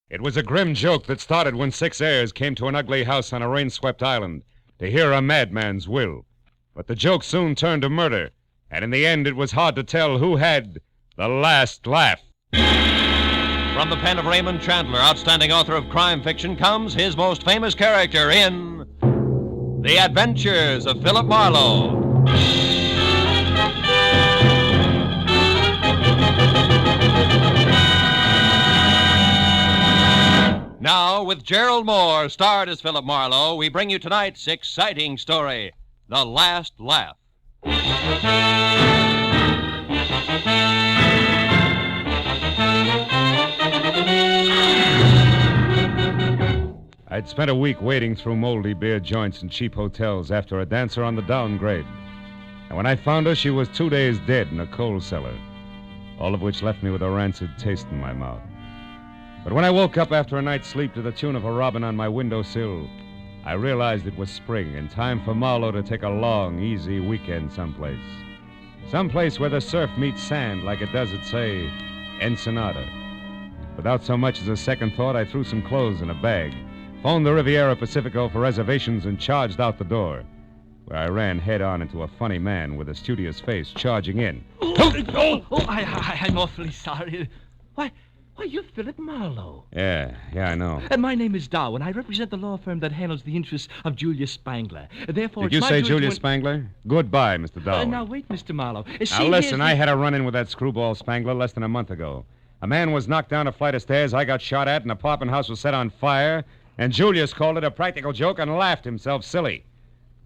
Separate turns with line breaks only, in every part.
It was a grim joke that started when 6 heirs came to an ugly house on a rain-swept island to hear a madman's will. But the joke soon turned to murder, and in the end it was hard to tell who had the last laugh.
From the pen of Raymond Chandler, outstanding author of crime fiction, comes his most famous character in The Adventures of Philip Marlowe. Now, with Gerald Moore, starred as Philip Marlowe, we bring you tonight's exciting story, The Last Laugh.
I'd spent a week wading through moldy beer joints and cheap hotels after a dancer on the downgrade. And when I found her, she was 2 days dead in a coal cellar, all of which left me with a rancid taste in my mouth. But when I woke up after a night's sleep to the tune of a robin on my windowsill, I realized it was spring and time for Marlowe to take a long, easy weekend someplace. Someplace where the surf meets sand like it does at, say, Ensenada. Without so much as a second thought, I threw some clothes in a bag, phoned the Riviera Pacifico for reservations, and charged out the door, where I ran head-on into a funny man with a studious face charging in.
I'm awfully sorry. Why, you're Philip Marlowe.
Yeah, I know.
And my name is Darwin. I represent the law firm that handles the interests of Julius Spangler. Therefore,
Did you say Julius Spangler? Goodbye, Mr. Darwin.
Now, wait, Mr. Marlowe.
Now, listen, I had a run-in with that screwball Spangler less than a month ago. A man was knocked down a flight of stairs, I got shot at, and the apartment house was set on fire, and Julius called it a practical joke and laughed himself silly.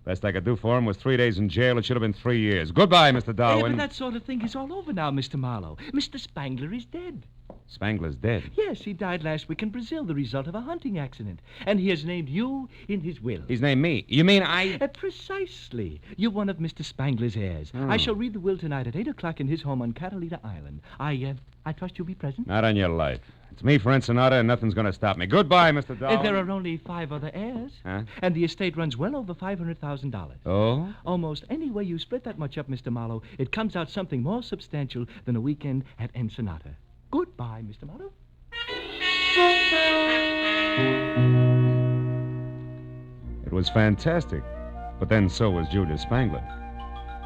Best I could do for him was 3 days in jail. It should have been 3 years. Goodbye, Mr. Darwin.
But that sort of thing is all over now, Mr. Marlowe. Mr. Spangler is dead.
Spangler's dead?
Yes, he died last week in Brazil, the result of a hunting accident. And he has named you in his will.
He's named me? You mean I...
Precisely. You're one of Mr. Spangler's heirs.
Oh.
I shall read the will tonight at 8 o'clock in his home on Catalina Island. I trust you'll be present?
Not on your life. It's me for Ensenada, and nothing's going to stop me. Goodbye, Mr. Darwin.
There are only 5 other heirs.
Huh?
And the estate runs well over $500,000.
Oh?
Almost any way you split that much up, Mr. Marlowe, it comes out something more substantial than a weekend at Ensenada. Goodbye, Mr. Marlowe.
It was fantastic. But then so was Julius Spangler.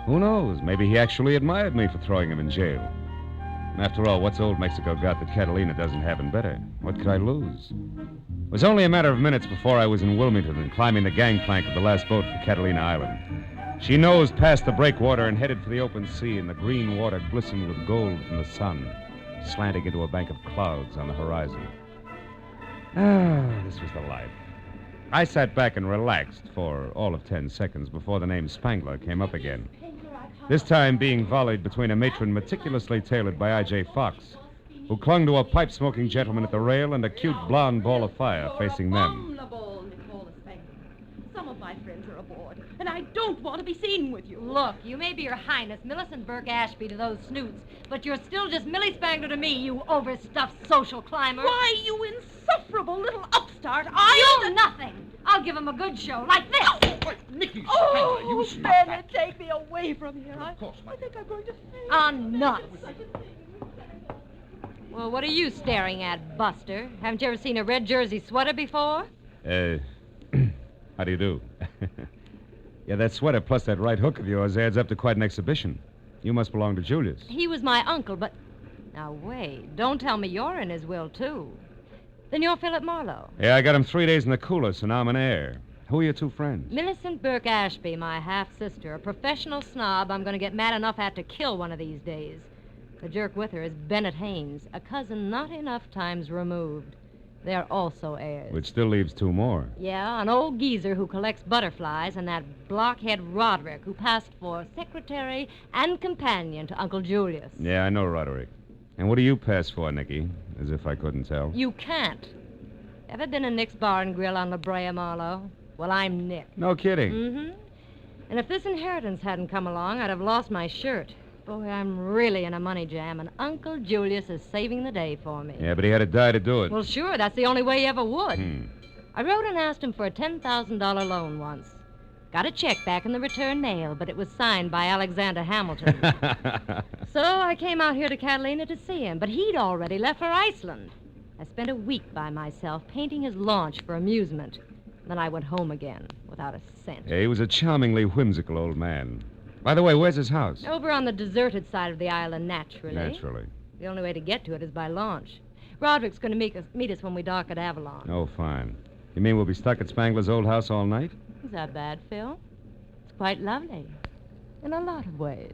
Who knows? Maybe he actually admired me for throwing him in jail. After all, what's old Mexico got that Catalina doesn't have in better? What could I lose? It was only a matter of minutes before I was in Wilmington and climbing the gangplank of the last boat for Catalina Island. She nosed past the breakwater and headed for the open sea, and the green water glistened with gold from the sun, slanting into a bank of clouds on the horizon. This was the life. I sat back and relaxed for all of 10 seconds before the name Spangler came up again. This time being volleyed between a matron meticulously tailored by I.J. Fox, who clung to a pipe-smoking gentleman at the rail, and a cute blonde ball of fire facing them.
Some of my friends are aboard, and I don't want to be seen with you.
Look, you may be Your Highness Millicent Burke Ashby to those snoots, but you're still just Millie Spangler to me, you overstuffed social climber.
Why, you insufferable little upstart,
You'll nothing. I'll give him a good show, like this.
Nicky
Oh,
you stop
Ben,
that.
take me away from here.
Of course,
I think I'm going to faint.
On nuts. Well, what are you staring at, Buster? Haven't you ever seen a red jersey sweater before?
How do you do? Yeah, that sweater plus that right hook of yours adds up to quite an exhibition. You must belong to Julius.
He was my uncle, but... Now, wait. Don't tell me you're in his will, too. Then you're Philip Marlowe.
Yeah, I got him 3 days in the cooler, so now I'm an heir. Who are your two friends?
Millicent Burke Ashby, my half-sister, a professional snob I'm going to get mad enough at to kill one of these days. The jerk with her is Bennett Haynes, a cousin not enough times removed. They're also heirs.
Which still leaves 2 more.
Yeah, an old geezer who collects butterflies and that blockhead Roderick who passed for secretary and companion to Uncle Julius.
Yeah, I know Roderick. And what do you pass for, Nicky? As if I couldn't tell.
You can't. Ever been in Nick's Bar and Grill on La Brea, Marlowe? Well, I'm Nick.
No kidding.
Mm-hmm. And if this inheritance hadn't come along, I'd have lost my shirt. Boy, I'm really in a money jam, and Uncle Julius is saving the day for me.
Yeah, but he had to die to do it.
Well, sure, that's the only way he ever would. I wrote and asked him for a $10,000 loan once. Got a check back in the return mail, but it was signed by Alexander Hamilton. So I came out here to Catalina to see him, but he'd already left for Iceland. I spent a week by myself painting his launch for amusement. Then I went home again without a cent.
He was a charmingly whimsical old man. By the way, where's his house?
Over on the deserted side of the island, naturally.
Naturally.
The only way to get to it is by launch. Roderick's going to meet us when we dock at Avalon.
Oh, fine. You mean we'll be stuck at Spangler's old house all night?
Is that bad, Phil? It's quite lovely. In a lot of ways.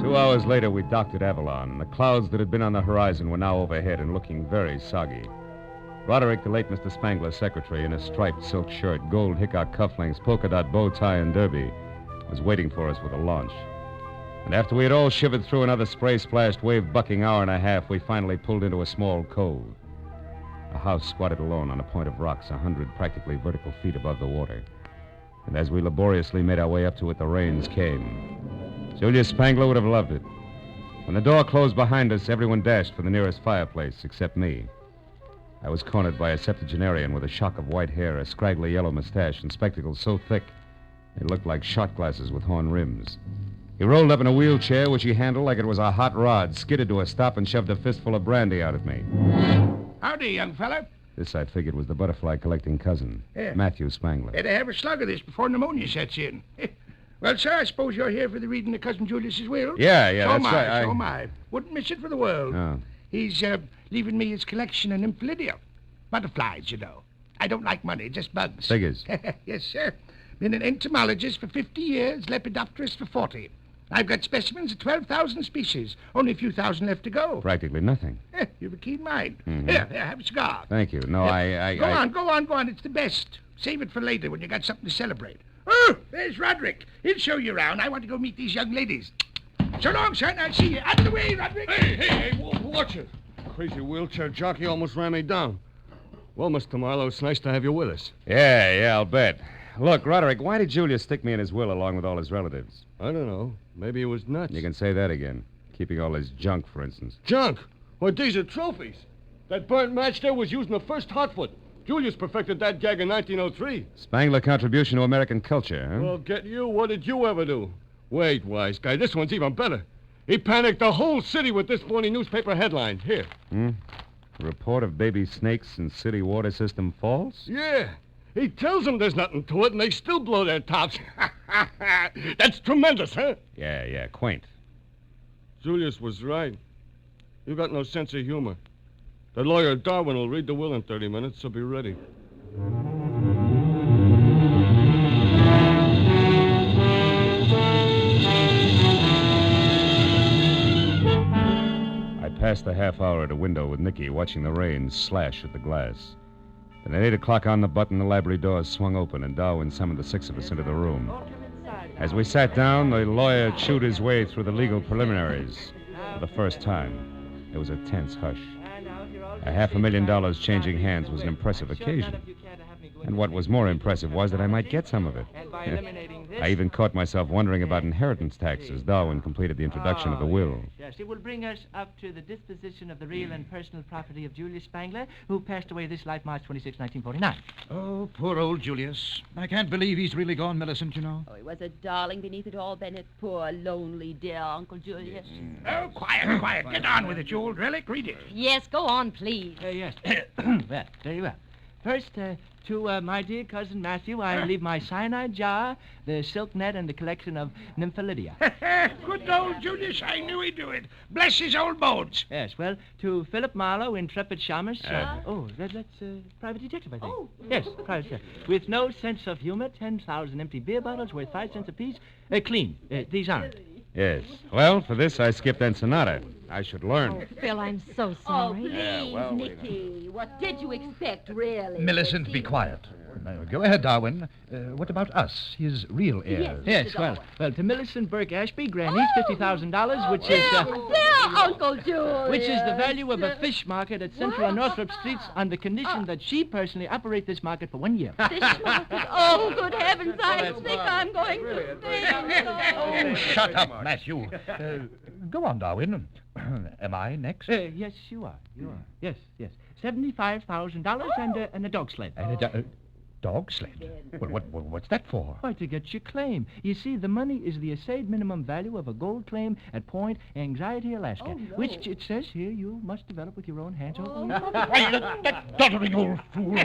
2 hours later, we docked at Avalon, and the clouds that had been on the horizon were now overhead and looking very soggy. Roderick, the late Mr. Spangler's secretary, in a striped silk shirt, gold hickok cufflinks, polka dot bow tie, and derby, was waiting for us with a launch. And after we had all shivered through another spray-splashed, wave-bucking hour and a half, we finally pulled into a small cove. A house squatted alone on a point of rocks 100 practically vertical feet above the water. And as we laboriously made our way up to it, the rains came. Julius Spangler would have loved it. When the door closed behind us, everyone dashed for the nearest fireplace, except me. I was cornered by a septuagenarian with a shock of white hair, a scraggly yellow mustache, and spectacles so thick they looked like shot glasses with horn rims. He rolled up in a wheelchair, which he handled like it was a hot rod, skidded to a stop, and shoved a fistful of brandy out at me.
Howdy, young fella.
This, I figured, was the butterfly-collecting cousin,
Yeah.
Matthew Spangler.
Better have a slug of this before pneumonia sets in. Well, sir, I suppose you're here for the reading of Cousin Julius's will?
Yeah,
so
that's right.
So am I. Wouldn't miss it for the world.
Oh.
He's leaving me his collection of nymphidium. Butterflies, you know. I don't like money, just bugs.
Figures.
Yes, sir. Been an entomologist for 50 years, lepidopterist for 40. I've got specimens of 12,000 species. Only a few thousand left to go.
Practically nothing.
You've a keen mind.
Mm-hmm.
Here, have a cigar.
Thank you. No,
Go on. It's the best. Save it for later when you got something to celebrate. Oh, there's Roderick. He'll show you around. I want to go meet these young ladies. So long, son. I'll see you. Out of the way, Roderick.
Hey, watch it. Crazy wheelchair jockey almost ran me down. Well, Mr. Marlowe, it's nice to have you with us.
Yeah, I'll bet. Look, Roderick, why did Julius stick me in his will along with all his relatives?
I don't know. Maybe he was nuts.
You can say that again. Keeping all his junk, for instance.
Junk? Well, these are trophies. That burnt match there was used in the first Hotfoot. Julius perfected that gag in 1903.
Spangler contribution to American culture, huh?
Well, get you. What did you ever do? Wait, wise guy. This one's even better. He panicked the whole city with this phony newspaper headline. Here.
Report of baby snakes in city water system false?
Yeah. He tells them there's nothing to it, and they still blow their tops. That's tremendous, huh?
Yeah, quaint.
Julius was right. You got no sense of humor. The lawyer Darwin will read the will in 30 minutes, so be ready.
I passed a half hour at a window with Nicky, watching the rain slash at the glass. Then at 8 o'clock on the button, the library doors swung open, and Darwin summoned the 6 of us into the room. As we sat down, the lawyer chewed his way through the legal preliminaries. For the first time, there was a tense hush. $500,000 changing hands was an impressive occasion. And what was more impressive was that I might get some of it. I even caught myself wondering about inheritance tax as Darwin completed the introduction of the will.
Yes, it will bring us up to the disposition of the real and personal property of Julius Spangler, who passed away this life March 26, 1949.
Oh, poor old Julius. I can't believe he's really gone, Millicent, you know.
Oh, he was a darling beneath it all, Bennett. Poor, lonely, dear Uncle Julius.
Oh, quiet. Get on with it, you old relic. Read it.
Yes, go on, please.
Yes. Well, very well. First, to my dear cousin Matthew, I leave my cyanide jar, the silk net, and the collection of nymphidium.
Good old Julius. I knew he'd do it. Bless his old bones.
Yes, well, to Philip Marlowe, intrepid shamus. That's private detective, I think.
Oh.
Yes, private detective. With no sense of humor, 10,000 empty beer bottles worth 5 cents apiece. Clean. These aren't.
Yes. Well, for this, I skipped Ensenada. I should learn.
Oh, Phil, I'm so
Oh,
sorry.
please, Nicky. What did you expect, really?
Millicent, be quiet. Go ahead, Darwin. What about us, his real heirs?
Yes, well, to Millicent Burke Ashby, Grand East, $50,000, which is...
There, Uncle Julius.
Which is the value of a fish market at Central and Northrop Streets on the condition that she personally operate this market for 1 year.
Fish market. Oh, good heavens, I think I'm going to faint.
Oh, shut up, Matthew. Go on, Darwin. Am I next?
Yes, you are. Yes. $75,000 and a dog sled.
Dog sled? Well, what's that for?
Why, to get your claim. You see, the money is the assayed minimum value of a gold claim at Point Anxiety, Alaska, which it says here you must develop with your own hands.
Why, that doddering old fool.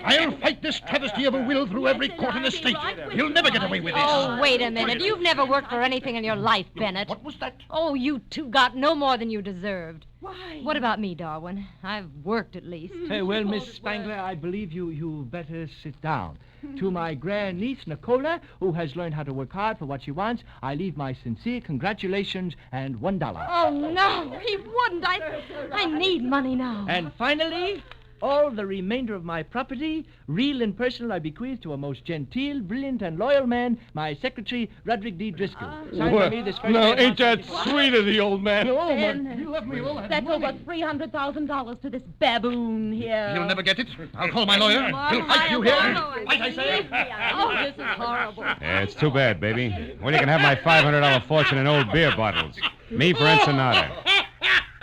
I'll fight this travesty of a will through every court in the state. He'll never get away with this.
Oh, wait a minute. You've never worked for anything in your life, Bennett.
What was that?
Oh, you two got no more than you deserved.
Why?
What about me, Darwin? I've worked at least.
Well, Miss Spangler, I believe you better sit down. To my grandniece, Nicola, who has learned how to work hard for what she wants, I leave my sincere congratulations and $1.
Oh, no, he wouldn't. I need money now.
And finally, all the remainder of my property, real and personal, I bequeath to a most genteel, brilliant, and loyal man, my secretary, Roderick D. Driscoll. Signed by me this first
No,
day of
ain't that
March.
sweet of the old man?
You left me all that money. Over $300,000 to this baboon here.
He'll never get it. I'll call my lawyer. He'll fight you here. Fight, I say.
Oh, this is horrible.
Yeah, it's too bad, baby. Well, you can have my $500 fortune in old beer bottles. Me for Ensenada.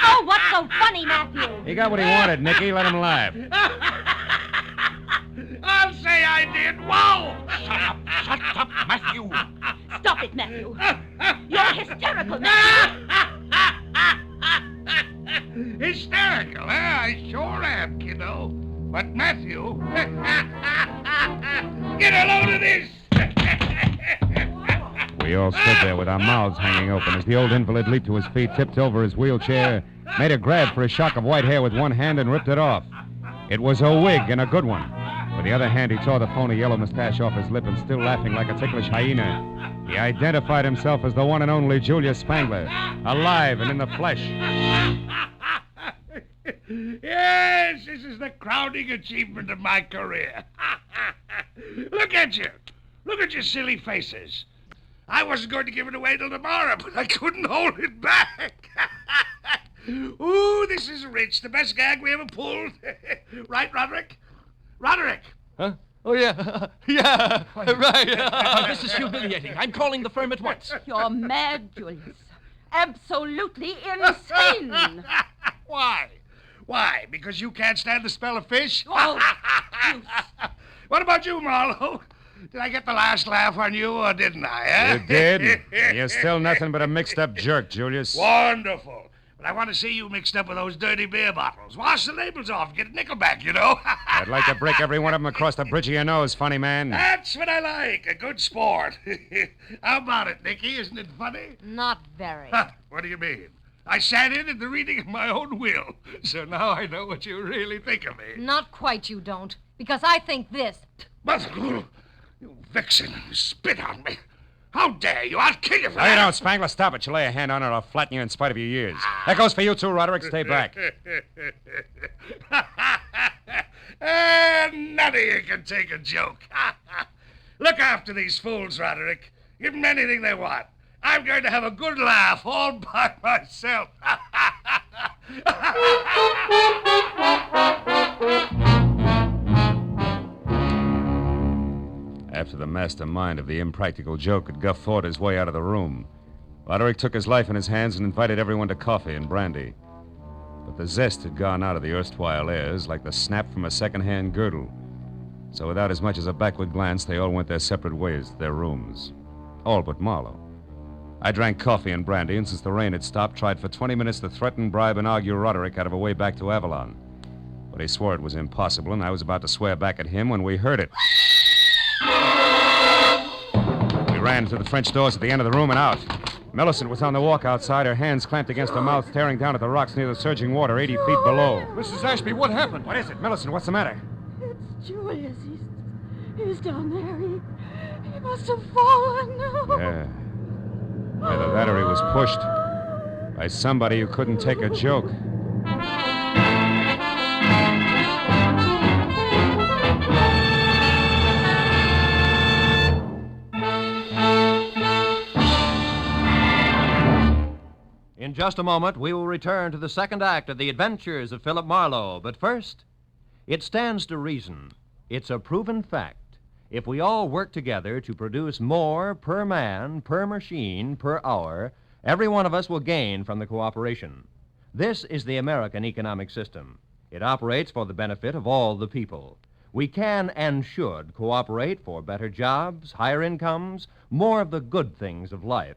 Oh, what's so funny, Matthew?
He got what he wanted, Nicky. Let him laugh.
I'll say I did. Whoa! Shut up, Matthew.
Stop it, Matthew. You're hysterical, Matthew.
Hysterical, huh? I sure am, kiddo. But Matthew, get a load of this.
We all stood there with our mouths hanging open as the old invalid leaped to his feet, tipped over his wheelchair, made a grab for his shock of white hair with one hand, and ripped it off. It was a wig, and a good one. With the other hand, he tore the phony yellow mustache off his lip, and still laughing like a ticklish hyena, he identified himself as the one and only Julius Spangler, alive and in the flesh.
Yes, this is the crowning achievement of my career. Look at you. Look at your silly faces. I wasn't going to give it away till tomorrow, but I couldn't hold it back. Ooh, this is rich. The best gag we ever pulled. Right, Roderick? Roderick!
Huh? Oh, yeah. Yeah, right.
This is humiliating. I'm calling the firm at once.
You're mad, Julius. Absolutely insane.
Why? Why? Because you can't stand the smell of fish?
Oh, you...
What about you, Marlowe? Did I get the last laugh on you, or didn't I, eh?
You did. You're still nothing but a mixed-up jerk, Julius.
Wonderful. But I want to see you mixed up with those dirty beer bottles. Wash the labels off, get a nickel back, you know.
I'd like to break every one of them across the bridge of your nose, funny man.
That's what I like, a good sport. How about it, Nicky? Isn't it funny?
Not very.
What do you mean? I sat in at the reading of my own will, so now I know what you really think of me.
Not quite, you don't. Because I think this.
But, you vixen, you spit on me. How dare you? I'll kill you for
No, you
that.
don't, Spangler. Stop it. You lay a hand on it, or I'll flatten you in spite of your years. That goes for you, too, Roderick. Stay back.
None of you can take a joke. Look after these fools, Roderick. Give them anything they want. I'm going to have a good laugh all by myself.
After the mastermind of the impractical joke had guffawed his way out of the room, Roderick took his life in his hands and invited everyone to coffee and brandy. But the zest had gone out of the erstwhile airs like the snap from a second-hand girdle. So without as much as a backward glance, they all went their separate ways to their rooms. All but Marlowe. I drank coffee and brandy, and since the rain had stopped, tried for 20 minutes to threaten, bribe, and argue Roderick out of a way back to Avalon. But he swore it was impossible, and I was about to swear back at him when we heard it. We ran to the French doors at the end of the room and out. Millicent was on the walk outside, her hands clamped against her mouth, staring down at the rocks near the surging water 80 feet below.
Mrs. Ashby, what happened?
What is it? Millicent, what's the matter?
It's Julius. He's down there. He must have fallen.
Yeah. Either that or he was pushed by somebody who couldn't take a joke.
In just a moment, we will return to the second act of The Adventures of Philip Marlowe. But first, it stands to reason. It's a proven fact. If we all work together to produce more per man, per machine, per hour, every one of us will gain from the cooperation. This is the American economic system. It operates for the benefit of all the people. We can and should cooperate for better jobs, higher incomes, more of the good things of life.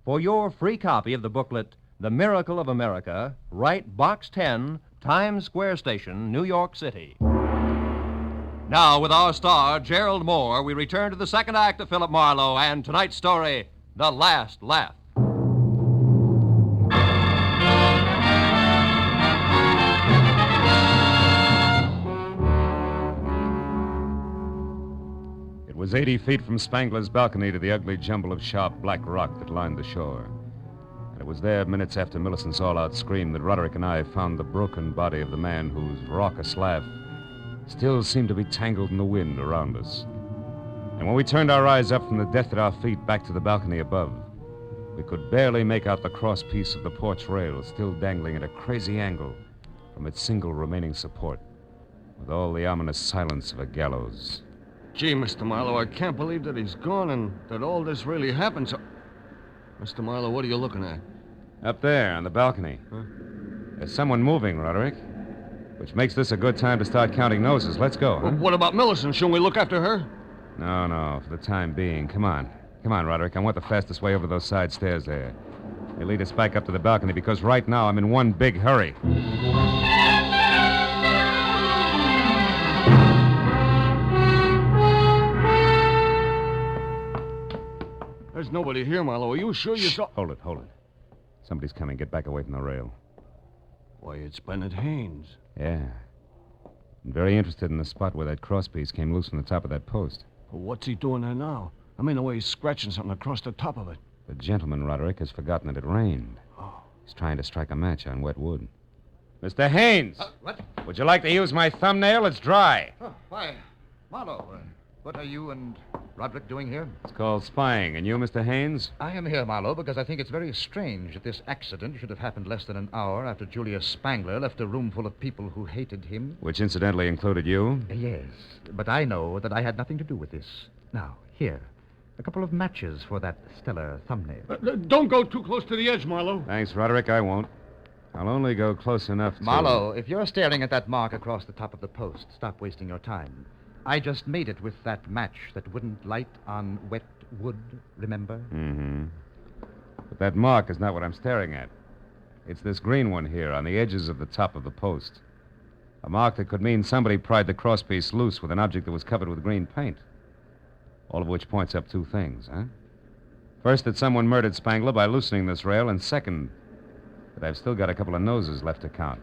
For your free copy of the booklet, The Miracle of America, write Box 10, Times Square Station, New York City. Now, with our star, Gerald Moore, we return to the second act of Philip Marlowe and tonight's story, The Last Laugh.
It was 80 feet from Spangler's balcony to the ugly jumble of sharp black rock that lined the shore. And it was there, minutes after Millicent's all-out scream, that Roderick and I found the broken body of the man whose raucous laugh still seemed to be tangled in the wind around us. And when we turned our eyes up from the death at our feet back to the balcony above, we could barely make out the crosspiece of the porch rail still dangling at a crazy angle from its single remaining support, with all the ominous silence of a gallows.
Gee, Mr. Marlowe, I can't believe that he's gone and that all this really happened. So, Mr. Marlowe, what are you looking at?
Up there on the balcony.
Huh?
There's someone moving, Roderick, which makes this a good time to start counting noses. Let's go, huh?
Well, what about Millicent? Shouldn't we look after her?
No, for the time being. Come on, Roderick. I want the fastest way over those side stairs there. They lead us back up to the balcony because right now I'm in one big hurry.
There's nobody here, Marlowe. Are you sure you saw...
Hold it. Somebody's coming. Get back away from the rail.
Why, it's Bennett Haynes.
Yeah. I'm very interested in the spot where that crosspiece came loose from the top of that post.
Well, what's he doing there now? I mean, the way he's scratching something across the top of it.
The gentleman, Roderick, has forgotten that it rained.
Oh.
He's trying to strike a match on wet wood. Mr. Haynes!
What?
Would you like to use my thumbnail? It's dry.
Oh, why, Marlowe, what are you and Roderick doing here?
It's called spying. And you, Mr. Haynes?
I am here, Marlowe, because I think it's very strange that this accident should have happened less than an hour after Julius Spangler left a room full of people who hated him.
Which incidentally included you?
Yes, but I know that I had nothing to do with this. Now, here, a couple of matches for that stellar thumbnail.
Don't go too close to the edge, Marlowe.
Thanks, Roderick. I won't. I'll only go close enough to...
Marlowe, if you're staring at that mark across the top of the post, stop wasting your time. I just made it with that match that wouldn't light on wet wood, remember?
Mm-hmm. But that mark is not what I'm staring at. It's this green one here on the edges of the top of the post. A mark that could mean somebody pried the crosspiece loose with an object that was covered with green paint. All of which points up two things, huh? First, that someone murdered Spangler by loosening this rail, and second, that I've still got a couple of noses left to count.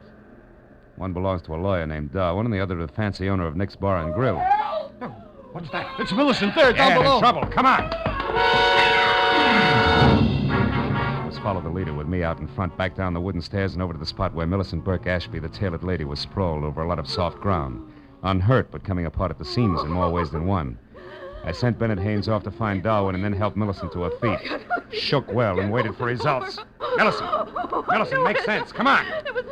One belongs to a lawyer named Darwin, and the other to the fancy owner of Nick's Bar and Grill.
Oh, what's that?
It's Millicent there, down below.
In trouble. Come on. Let's follow the leader with me out in front, back down the wooden stairs and over to the spot where Millicent Burke Ashby, the tailored lady, was sprawled over a lot of soft ground. Unhurt, but coming apart at the seams in more ways than one. I sent Bennett Haynes off to find Darwin and then helped Millicent to her feet. Shook well and waited for results. Millicent, make sense. Come on.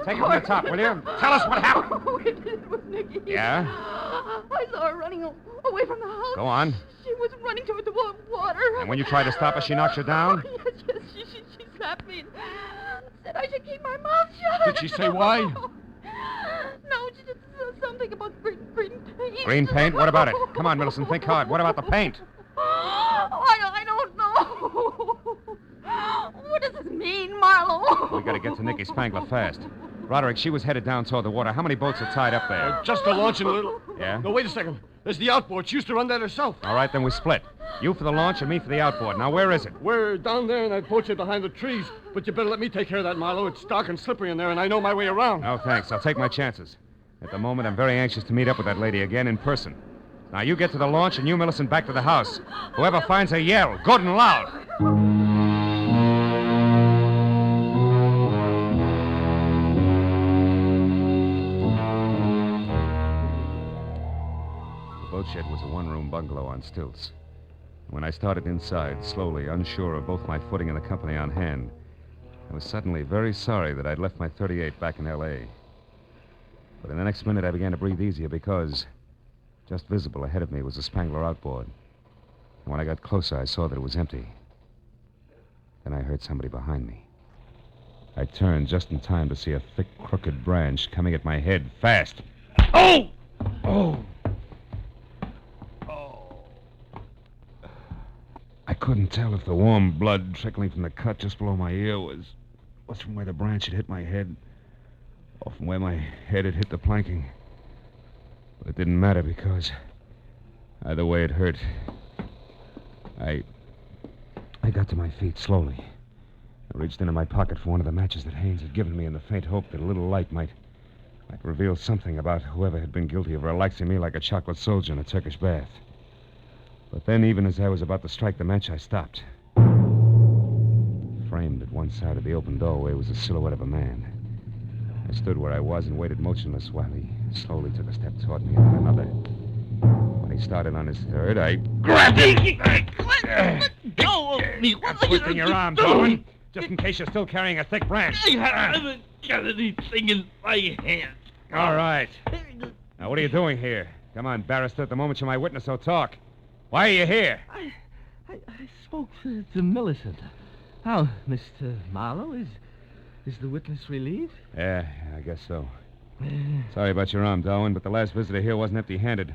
Take it from the top, will you? Tell us what happened.
Oh, it was Nicky.
Yeah?
I saw her running away from the house.
Go on.
She was running toward the water.
And when you tried to stop her, she knocked you down?
Yes, she slapped me and said I should keep my mouth shut.
Did she say why?
No, she just said something about green paint.
Green paint? What about it? Come on, Millicent, think hard. What about the paint?
I don't know. What does this mean, Marlowe?
We gotta get to Nicky Spangler fast. Roderick, she was headed down toward the water. How many boats are tied up there?
Just a launch and a little...
Yeah?
No, wait a second. There's the outboard. She used to run that herself.
All right, then we split. You for the launch and me for the outboard. Now, where is it?
We're down there in that boat shed behind the trees. But you better let me take care of that, Marlowe. It's dark and slippery in there, and I know my way around.
No, thanks. I'll take my chances. At the moment, I'm very anxious to meet up with that lady again in person. Now, you get to the launch and you, Millicent, back to the house. Whoever finds her, yell. Good and loud. The boat shed was a one-room bungalow on stilts. When I started inside, slowly, unsure of both my footing and the company on hand, I was suddenly very sorry that I'd left my .38 back in L.A. But in the next minute, I began to breathe easier because just visible ahead of me was the Spangler outboard. And when I got closer, I saw that it was empty. Then I heard somebody behind me. I turned just in time to see a thick, crooked branch coming at my head fast. Oh! couldn't tell if the warm blood trickling from the cut just below my ear was from where the branch had hit my head or from where my head had hit the planking. But it didn't matter because either way it hurt. I got to my feet slowly. I reached into my pocket for one of the matches that Haynes had given me in the faint hope that a little light might reveal something about whoever had been guilty of relaxing me like a chocolate soldier in a Turkish bath. But then, even as I was about to strike the match, I stopped. Framed at one side of the open doorway was the silhouette of a man. I stood where I was and waited motionless while he slowly took a step toward me and then another. When he started on his third, I grabbed him.
Let go of me. What are you
Twisting your arm, Darwin, just in case you're still carrying a thick branch.
I haven't got anything in my hand.
All right. Now, what are you doing here? Come on, barrister, at the moment you're my witness, so talk. Why are you here?
I spoke to Millicent. How, Mr. Marlowe, is the witness relieved?
Yeah, I guess so. Sorry about your arm, Darwin, but the last visitor here wasn't empty-handed.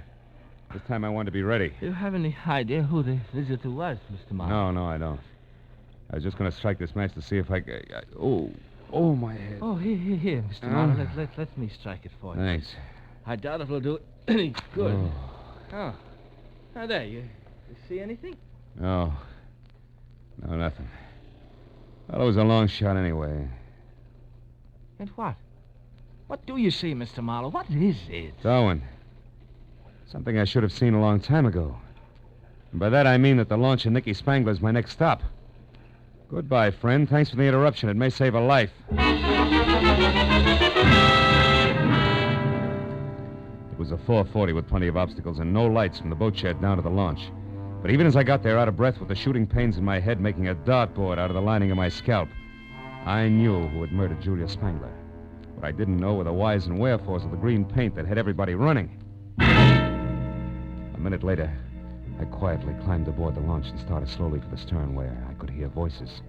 This time I wanted to be ready.
Do you have any idea who the visitor was, Mr. Marlowe?
No, I don't. I was just going to strike this match to see if I could... Oh, my head.
Oh, here, Mr. Marlowe. Let me strike it for you.
Thanks.
I doubt if it'll do any good. Oh. Now, there, you see anything?
No, nothing. Well, it was a long shot anyway.
And what? What do you see, Mr. Marlowe? What is it?
Darwin. Something I should have seen a long time ago. And by that I mean that the launch of Nicky Spangler's my next stop. Goodbye, friend. Thanks for the interruption. It may save a life. It was a 4:40 with plenty of obstacles and no lights from the boat shed down to the launch. But even as I got there out of breath with the shooting pains in my head making a dartboard out of the lining of my scalp, I knew who had murdered Julia Spangler. What I didn't know were the whys and wherefores of the green paint that had everybody running. A minute later, I quietly climbed aboard the launch and started slowly for the stern where I could hear voices.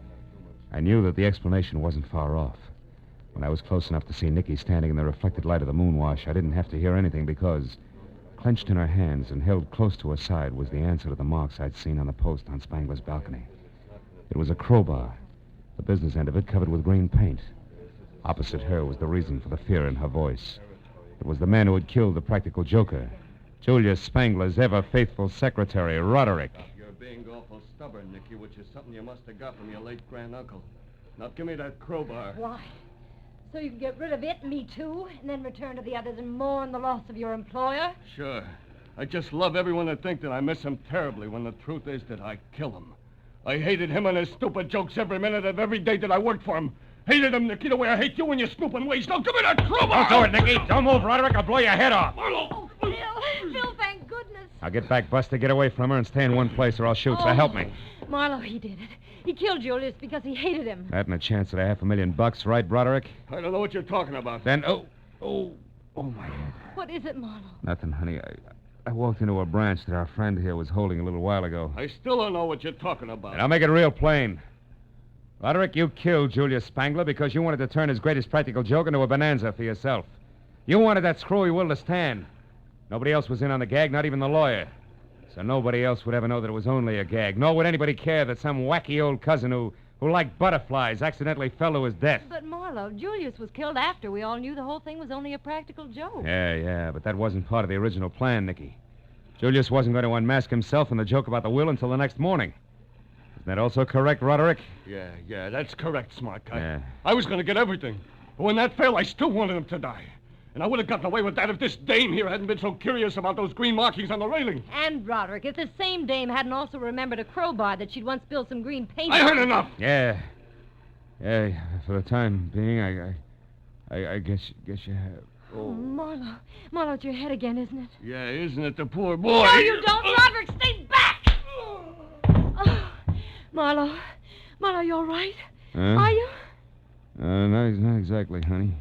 I knew that the explanation wasn't far off. When I was close enough to see Nicky standing in the reflected light of the moonwash, I didn't have to hear anything because, clenched in her hands and held close to her side, was the answer to the marks I'd seen on the post on Spangler's balcony. It was a crowbar, the business end of it covered with green paint. Opposite her was the reason for the fear in her voice. It was the man who had killed the practical joker, Julia Spangler's ever-faithful secretary, Roderick.
You're being awful stubborn, Nicky, which is something you must have got from your late granduncle. Now, give me that crowbar.
Why? So you can get rid of it, me too, and then return to the others and mourn the loss of your employer?
Sure. I just love everyone to think that I miss him terribly when the truth is that I kill him. I hated him and his stupid jokes every minute of every day that I worked for him. Hated him, Nicky, the way I hate you and your snooping ways. Now give me that crowbar!
Don't do it, Nicky. Don't move, Roderick. I'll blow your head off.
Marlowe!
Phil, thank goodness.
I'll get back, Buster, get away from her, and stay in one place or I'll shoot, so help me.
Marlowe, he did it. He killed Julius because he hated him.
That and a chance at $500,000, right, Broderick?
I don't know what you're talking about.
Then, oh, my head.
What is it, Marlowe?
Nothing, honey. I walked into a branch that our friend here was holding a little while ago.
I still don't know what you're talking about.
And I'll make it real plain. Roderick, you killed Julius Spangler because you wanted to turn his greatest practical joke into a bonanza for yourself. You wanted that screwy Will to stand. Nobody else was in on the gag, not even the lawyer. So nobody else would ever know that it was only a gag. Nor would anybody care that some wacky old cousin who liked butterflies accidentally fell to his death.
But, Marlowe, Julius was killed after we all knew the whole thing was only a practical joke.
Yeah, but that wasn't part of the original plan, Nicky. Julius wasn't going to unmask himself in the joke about the will until the next morning. Isn't that also correct, Roderick?
Yeah, that's correct, smart guy.
Yeah.
I was going to get everything. But when that failed, I still wanted him to die. And I would have gotten away with that if this dame here hadn't been so curious about those green markings on the railing.
And, Roderick, if this same dame hadn't also remembered a crowbar that she'd once spilled some green paint
I
on.
heard enough.
Yeah, for the time being, I guess you have.
Oh, Marlowe. Marlowe, it's your head again, isn't it?
Yeah, isn't it the poor boy?
No, you don't, Roderick. Stay back! Oh, Marlowe, you all right?
Huh?
Are you?
Not exactly, honey.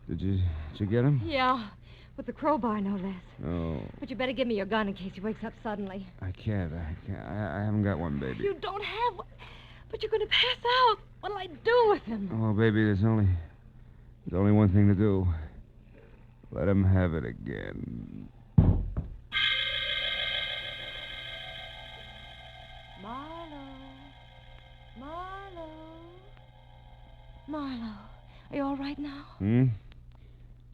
Did you get him?
Yeah, with the crowbar, no less.
Oh.
But you better give me your gun in case he wakes up suddenly.
I can't. I haven't got one, baby.
You don't have one, but you're going to pass out. What'll I do with him?
Oh, baby, there's only one thing to do. Let him have it again.
Marlowe. Marlowe, are you all right now?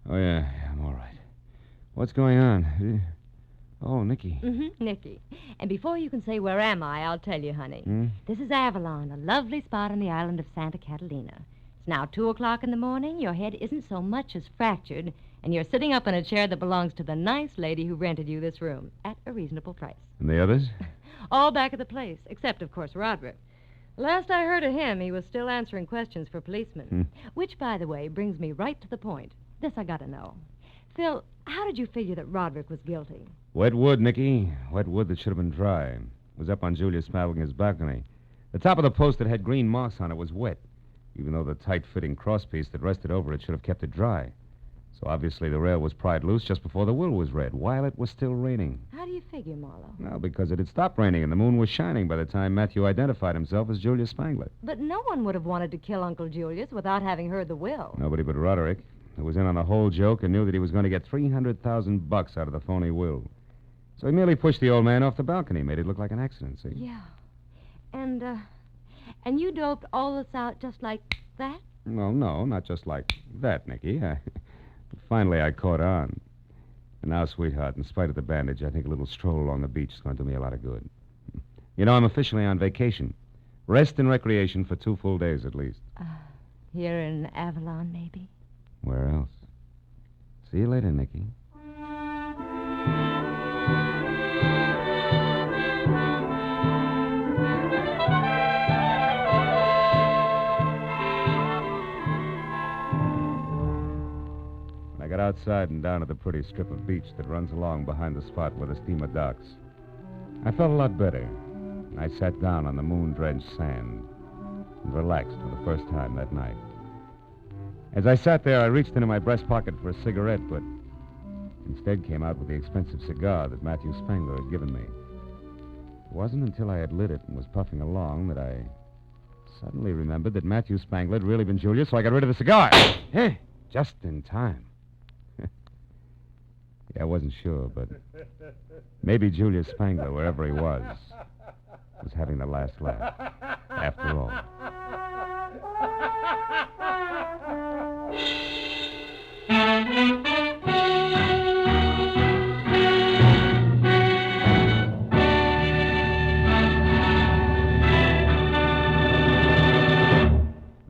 Oh, yeah, I'm all right. What's going on? Oh, Nicky.
Nicky. And before you can say, where am I, I'll tell you, honey. This is Avalon, a lovely spot on the island of Santa Catalina. It's now 2 o'clock in the morning. Your head isn't so much as fractured, and you're sitting up in a chair that belongs to the nice lady who rented you this room at a reasonable price.
And the others?
All back at the place, except, of course, Roderick. Last I heard of him, he was still answering questions for policemen. Which, by the way, brings me right to the point. This I gotta know. Phil, how did you figure that Roderick was guilty?
Wet wood, Nicky. Wet wood that should have been dry. It was up on Julius Smaveling's balcony. The top of the post that had green marks on it was wet, even though the tight-fitting crosspiece that rested over it should have kept it dry. So obviously the rail was pried loose just before the will was read, while it was still raining.
How do you figure, Marlowe?
Well, because it had stopped raining and the moon was shining by the time Matthew identified himself as Julius Spangler.
But no one would have wanted to kill Uncle Julius without having heard the will.
Nobody but Roderick, who was in on the whole joke and knew that he was going to get $300,000 out of the phony will. So he merely pushed the old man off the balcony, made it look like an accident, see?
Yeah. And you doped all this out just like that?
No, not just like that, Nicky. Finally, I caught on. And now, sweetheart, in spite of the bandage, I think a little stroll along the beach is going to do me a lot of good. You know, I'm officially on vacation. Rest and recreation for 2 full days at least.
Here in Avalon, maybe?
Where else? See you later, Nicky. I got outside and down to the pretty strip of beach that runs along behind the spot where the steamer docks. I felt a lot better. I sat down on the moon-drenched sand and relaxed for the first time that night. As I sat there, I reached into my breast pocket for a cigarette, but instead came out with the expensive cigar that Matthew Spangler had given me. It wasn't until I had lit it and was puffing along that I suddenly remembered that Matthew Spangler had really been Julius, so I got rid of the cigar. Hey, just in time. Yeah, I wasn't sure, but maybe Julius Spangler, wherever he was having the last laugh, after all.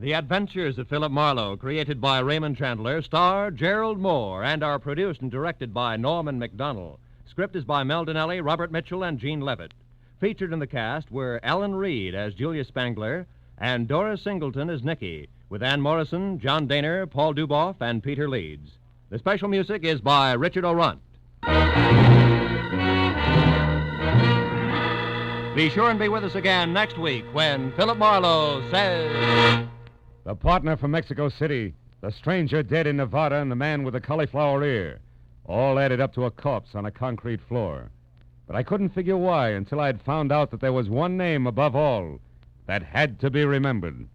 The Adventures of Philip Marlowe, created by Raymond Chandler, star Gerald Moore, and are produced and directed by Norman McDonnell. Script is by Mel Donnelly, Robert Mitchell, and Gene Levitt. Featured in the cast were Ellen Reed as Julius Spangler and Doris Singleton as Nicky, with Ann Morrison, John Daner, Paul Duboff, and Peter Leeds. The special music is by Richard O'Runt. Be sure and be with us again next week when Philip Marlowe says...
The partner from Mexico City, the stranger dead in Nevada, and the man with the cauliflower ear. All added up to a corpse on a concrete floor. But I couldn't figure why until I had found out that there was one name above all that had to be remembered.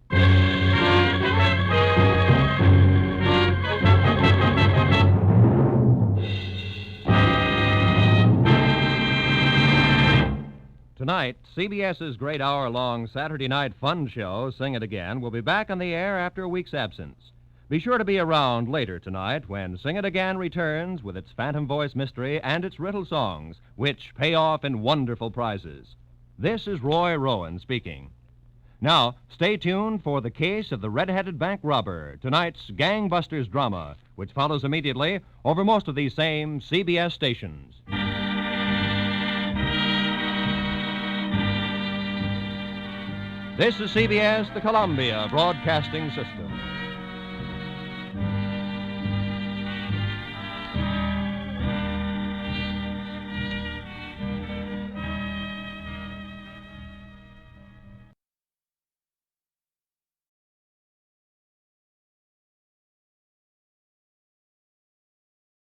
Tonight, CBS's great hour-long Saturday night fun show, Sing It Again, will be back on the air after a week's absence. Be sure to be around later tonight when Sing It Again returns with its phantom voice mystery and its riddle songs, which pay off in wonderful prizes. This is Roy Rowan speaking. Now, stay tuned for The Case of the Red-Headed Bank Robber, tonight's gangbusters drama, which follows immediately over most of these same CBS stations. This is CBS, the Columbia Broadcasting System.